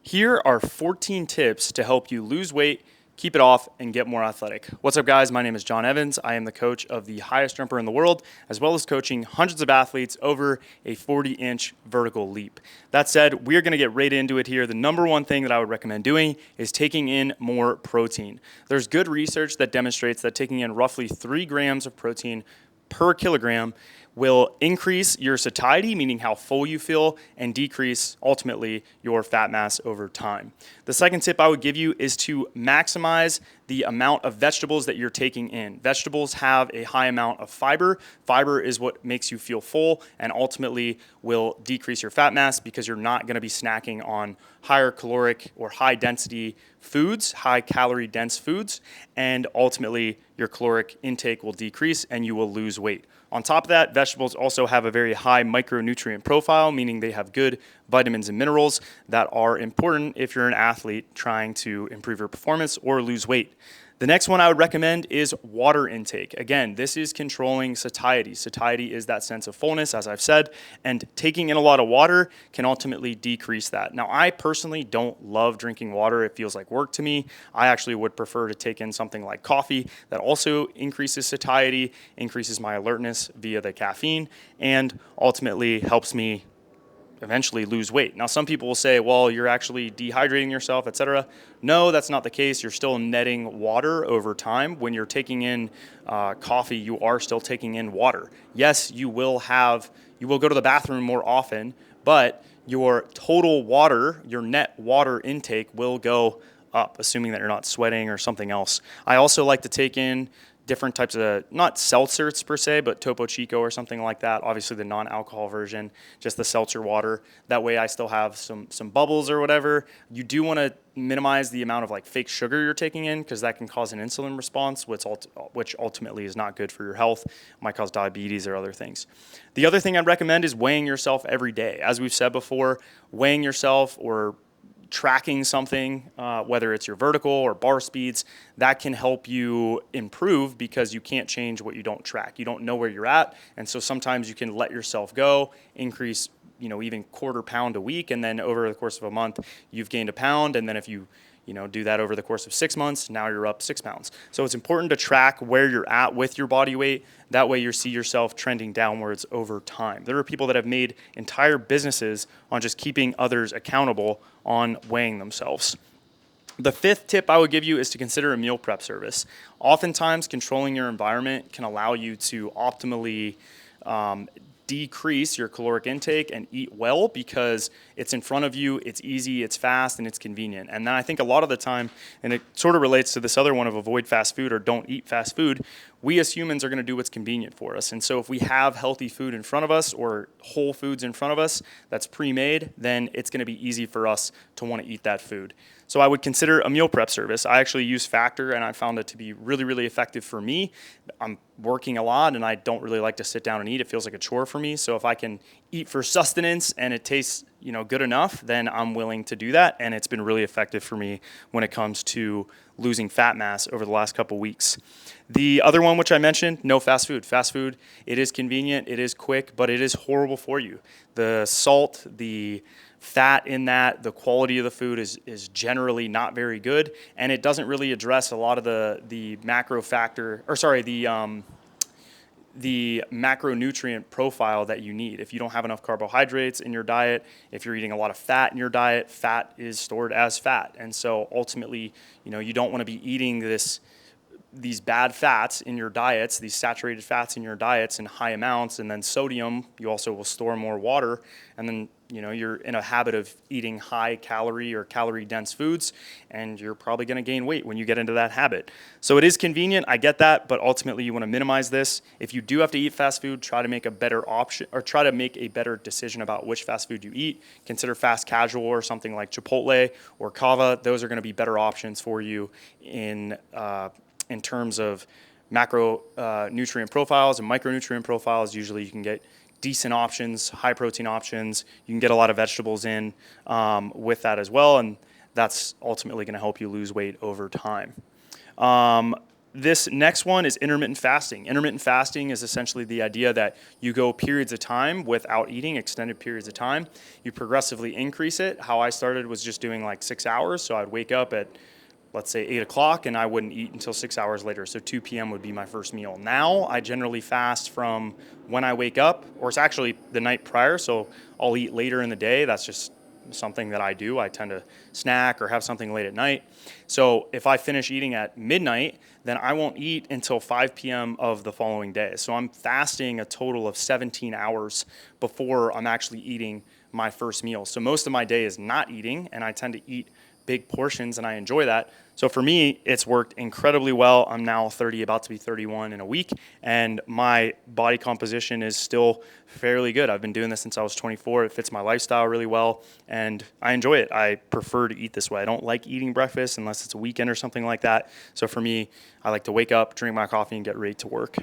Here are 14 tips to help you lose weight, keep it off, and get more athletic. What's up, guys? My name is John Evans. I am the coach of the highest jumper in the world, as well as coaching hundreds of athletes over a 40-inch vertical leap. That said, we're going to get right into it here. The number one thing that I would recommend doing is taking in more protein. There's good research that demonstrates that taking in roughly 3 grams of protein per kilogram will increase your satiety, meaning how full you feel, and decrease, ultimately, your fat mass over time. The second tip I would give you is to maximize the amount of vegetables that you're taking in. Vegetables have a high amount of fiber. Fiber is what makes you feel full and ultimately will decrease your fat mass because you're not going to be snacking on higher caloric or high density foods, high calorie dense foods, and ultimately your caloric intake will decrease and you will lose weight. On top of that, vegetables also have a very high micronutrient profile, meaning they have good vitamins and minerals that are important if you're an athlete trying to improve your performance or lose weight. The next one I would recommend is water intake. Again, this is controlling satiety. Satiety is that sense of fullness, as I've said, and taking in a lot of water can ultimately decrease that. Now, I personally don't love drinking water. It feels like work to me. I actually would prefer to take in something like coffee that also increases satiety, increases my alertness via the caffeine, and ultimately helps me eventually lose weight. Now, some people will say, well, you're actually dehydrating yourself, etc. No, that's not the case. You're still netting water over time. When you're taking in coffee, you are still taking in water. Yes, you will go to the bathroom more often, but your total water, your net water intake will go up, assuming that you're not sweating or something else. I also like to take in different types of, not seltzers per se, but Topo Chico or something like that. Obviously the non-alcohol version, just the seltzer water. That way I still have some bubbles or whatever. You do want to minimize the amount of like fake sugar you're taking in because that can cause an insulin response, which ultimately is not good for your health. Might cause diabetes or other things. The other thing I'd recommend is weighing yourself every day. As we've said before, weighing yourself or tracking something, whether it's your vertical or bar speeds, that can help you improve because you can't change what you don't track. You don't know where you're at, and so sometimes you can let yourself go, increase, even quarter pound a week, and then over the course of a month, you've gained a pound, and then if you do that over the course of 6 months, now you're up 6 pounds. So it's important to track where you're at with your body weight. That way you see yourself trending downwards over time. There are people that have made entire businesses on just keeping others accountable on weighing themselves. The fifth tip I would give you is to consider a meal prep service. Oftentimes, controlling your environment can allow you to optimally decrease your caloric intake and eat well because it's in front of you, it's easy, it's fast, and it's convenient. And then I think a lot of the time, and it sort of relates to this other one of avoid fast food or don't eat fast food, we as humans are going to do what's convenient for us. And so if we have healthy food in front of us or whole foods in front of us that's pre-made, then it's going to be easy for us to want to eat that food. So I would consider a meal prep service. I actually use Factor, and I found it to be really, really effective for me. I'm working a lot, and I don't really like to sit down and eat. It feels like a chore for me. So if I can eat for sustenance and it tastes good enough, then I'm willing to do that. And it's been really effective for me when it comes to losing fat mass over the last couple weeks. The other one, which I mentioned, no fast food. Fast food, it is convenient, it is quick, but it is horrible for you. The salt, the fat in that, the quality of the food is generally not very good, and it doesn't really address a lot of the macronutrient profile that you need. If you don't have enough carbohydrates in your diet, if you're eating a lot of fat in your diet, fat is stored as fat. And so ultimately, you don't want to be eating these bad fats in your diets, these saturated fats in your diets in high amounts, and then sodium, you also will store more water, and then you're in a habit of eating high calorie or calorie dense foods, and you're probably going to gain weight when you get into that habit. So it is convenient, I get that, but ultimately you want to minimize this. If you do have to eat fast food, try to make a better option or try to make a better decision about which fast food you eat. Consider fast casual or something like Chipotle or Kava. Those are going to be better options for you in terms of macro nutrient profiles and micronutrient profiles. Usually you can get decent options, high protein options. You can get a lot of vegetables in with that as well, and that's ultimately going to help you lose weight over time. This next one is intermittent fasting. Intermittent fasting is essentially the idea that you go periods of time without eating, extended periods of time. You progressively increase it. How I started was just doing like 6 hours. So I'd wake up at, let's say, 8 o'clock, and I wouldn't eat until 6 hours later. So 2 p.m. would be my first meal. Now I generally fast from when I wake up, or it's actually the night prior. So I'll eat later in the day. That's just something that I do. I tend to snack or have something late at night. So if I finish eating at midnight, then I won't eat until 5 p.m. of the following day. So I'm fasting a total of 17 hours before I'm actually eating my first meal. So most of my day is not eating, and I tend to eat big portions, and I enjoy that. So for me, it's worked incredibly well. I'm now 30, about to be 31 in a week, and my body composition is still fairly good. I've been doing this since I was 24. It fits my lifestyle really well, and I enjoy it. I prefer to eat this way. I don't like eating breakfast unless it's a weekend or something like that. So for me, I like to wake up, drink my coffee, and get ready to work.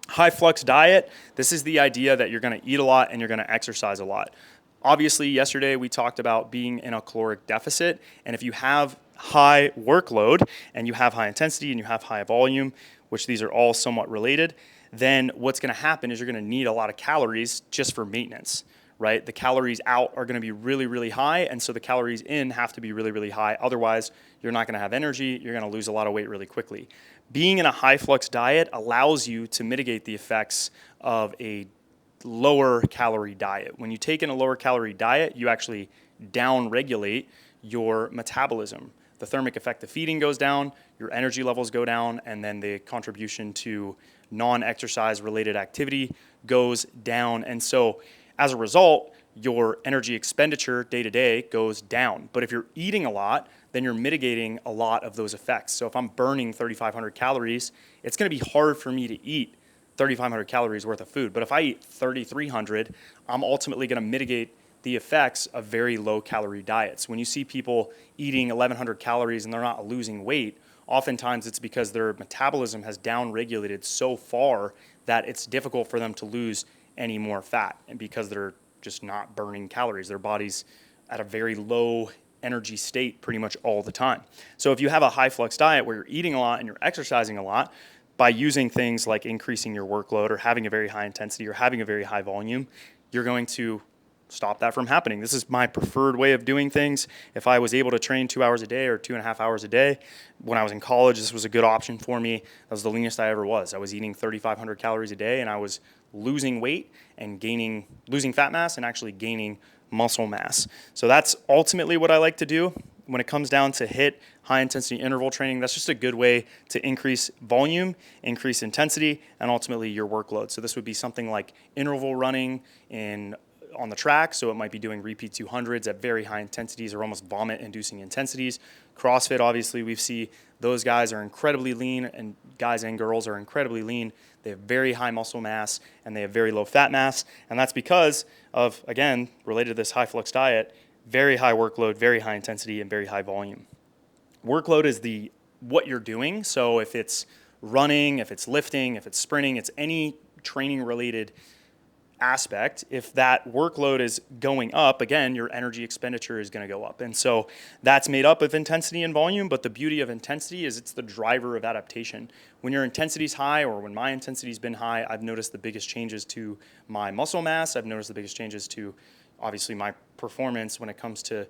High flux diet, this is the idea that you're going to eat a lot and you're going to exercise a lot. Obviously, yesterday we talked about being in a caloric deficit, and if you have high workload and you have high intensity and you have high volume, which these are all somewhat related, then what's going to happen is you're going to need a lot of calories just for maintenance, right? The calories out are going to be really, really high, and so the calories in have to be really, really high. Otherwise, you're not going to have energy. You're going to lose a lot of weight really quickly. Being in a high flux diet allows you to mitigate the effects of a lower calorie diet. When you take in a lower calorie diet, you actually down regulate your metabolism. The thermic effect of feeding goes down, your energy levels go down, and then the contribution to non-exercise related activity goes down. And so as a result, your energy expenditure day to day goes down. But if you're eating a lot, then you're mitigating a lot of those effects. So if I'm burning 3,500 calories, it's going to be hard for me to eat 3,500 calories worth of food. But if I eat 3,300, I'm ultimately going to mitigate the effects of very low calorie diets. When you see people eating 1,100 calories and they're not losing weight, oftentimes it's because their metabolism has down-regulated so far that it's difficult for them to lose any more fat, and because they're just not burning calories. Their body's at a very low energy state pretty much all the time. So if you have a high flux diet where you're eating a lot and you're exercising a lot, by using things like increasing your workload or having a very high intensity or having a very high volume, you're going to stop that from happening. This is my preferred way of doing things. If I was able to train 2 hours a day or 2.5 hours a day, when I was in college, this was a good option for me. That was the leanest I ever was. I was eating 3,500 calories a day, and I was losing weight and losing fat mass and actually gaining muscle mass. So that's ultimately what I like to do. When it comes down to HIIT, high intensity interval training, that's just a good way to increase volume, increase intensity, and ultimately your workload. So this would be something like interval running on the track. So it might be doing repeat 200s at very high intensities or almost vomit inducing intensities. CrossFit, obviously, we see those guys are incredibly lean, and guys and girls are incredibly lean. They have very high muscle mass and they have very low fat mass. And that's because of, again, related to this high flux diet, very high workload, very high intensity, and very high volume. Workload is what you're doing. So if it's running, if it's lifting, if it's sprinting, it's any training related aspect. If that workload is going up, again, your energy expenditure is going to go up. And so that's made up of intensity and volume, but the beauty of intensity is it's the driver of adaptation. When your intensity is high, or when my intensity has been high, I've noticed the biggest changes to my muscle mass. I've noticed the biggest changes to, obviously, my performance when it comes to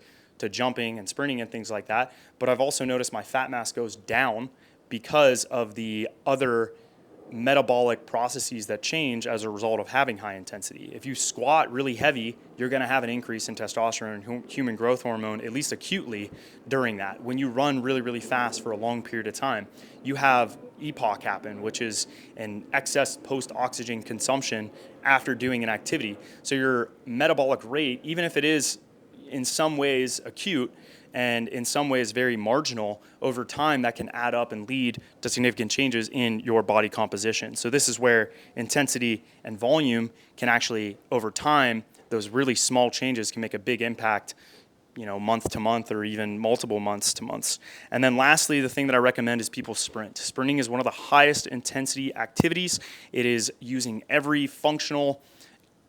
jumping and sprinting and things like that. But I've also noticed my fat mass goes down because of the other metabolic processes that change as a result of having high intensity. If you squat really heavy, you're going to have an increase in testosterone and human growth hormone, at least acutely, during that. When you run really, really fast for a long period of time, you have EPOC happen, which is an excess post-oxygen consumption after doing an activity. So your metabolic rate, even if it is in some ways acute, and in some ways very marginal, over time that can add up and lead to significant changes in your body composition. So this is where intensity and volume can actually, over time, those really small changes can make a big impact, month to month or even multiple months to months. And then lastly, the thing that I recommend is people sprint. Sprinting is one of the highest intensity activities. It is using every functional,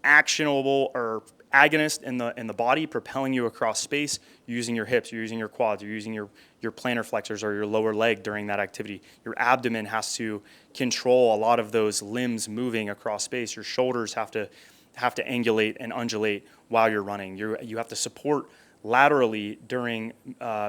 actionable, or agonist in the body, propelling you across space. You're using your hips, you're using your quads, you're using your plantar flexors or your lower leg during that activity. Your abdomen has to control a lot of those limbs moving across space. Your shoulders have to angulate and undulate while you're running. You have to support laterally during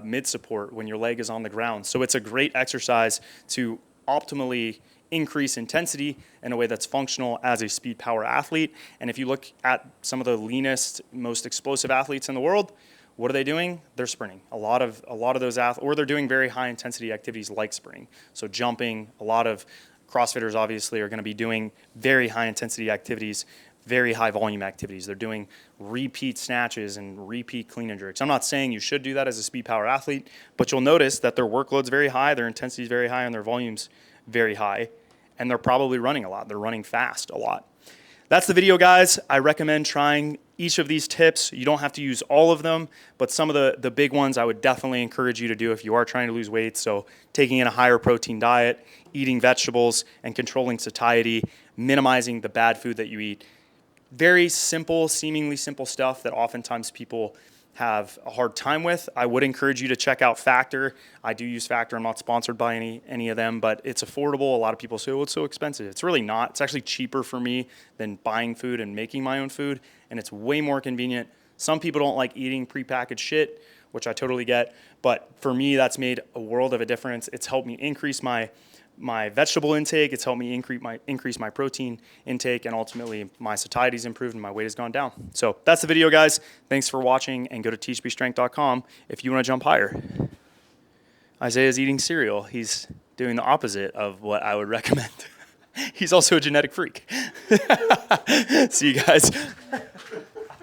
mid-support when your leg is on the ground. So it's a great exercise to optimally increase intensity in a way that's functional as a speed power athlete. And if you look at some of the leanest, most explosive athletes in the world, what are they doing? They're sprinting. A lot of those athletes, or they're doing very high intensity activities like sprinting. So jumping, a lot of CrossFitters obviously are going to be doing very high intensity activities, very high volume activities. They're doing repeat snatches and repeat clean and jerks. I'm not saying you should do that as a speed power athlete, but you'll notice that their workload's very high, their intensity is very high, and their volume's very high, and they're probably running a lot. They're running fast a lot. That's the video, guys. I recommend trying each of these tips. You don't have to use all of them, but some of the big ones I would definitely encourage you to do if you are trying to lose weight. So taking in a higher protein diet, eating vegetables, and controlling satiety, minimizing the bad food that you eat. Very simple, seemingly simple stuff that oftentimes people have a hard time with. I would encourage you to check out Factor. I do use Factor. I'm not sponsored by any of them, but it's affordable. A lot of people say, oh, it's so expensive. It's really not. It's actually cheaper for me than buying food and making my own food, and it's way more convenient. Some people don't like eating prepackaged shit, which I totally get, but for me, that's made a world of a difference. It's helped me increase my vegetable intake. It's helped me increase my protein intake, and ultimately my satiety's improved and my weight has gone down. So that's the video, guys. Thanks for watching, and go to THPStrength.com if you want to jump higher. Isaiah's eating cereal. He's doing the opposite of what I would recommend. He's also a genetic freak. See you guys.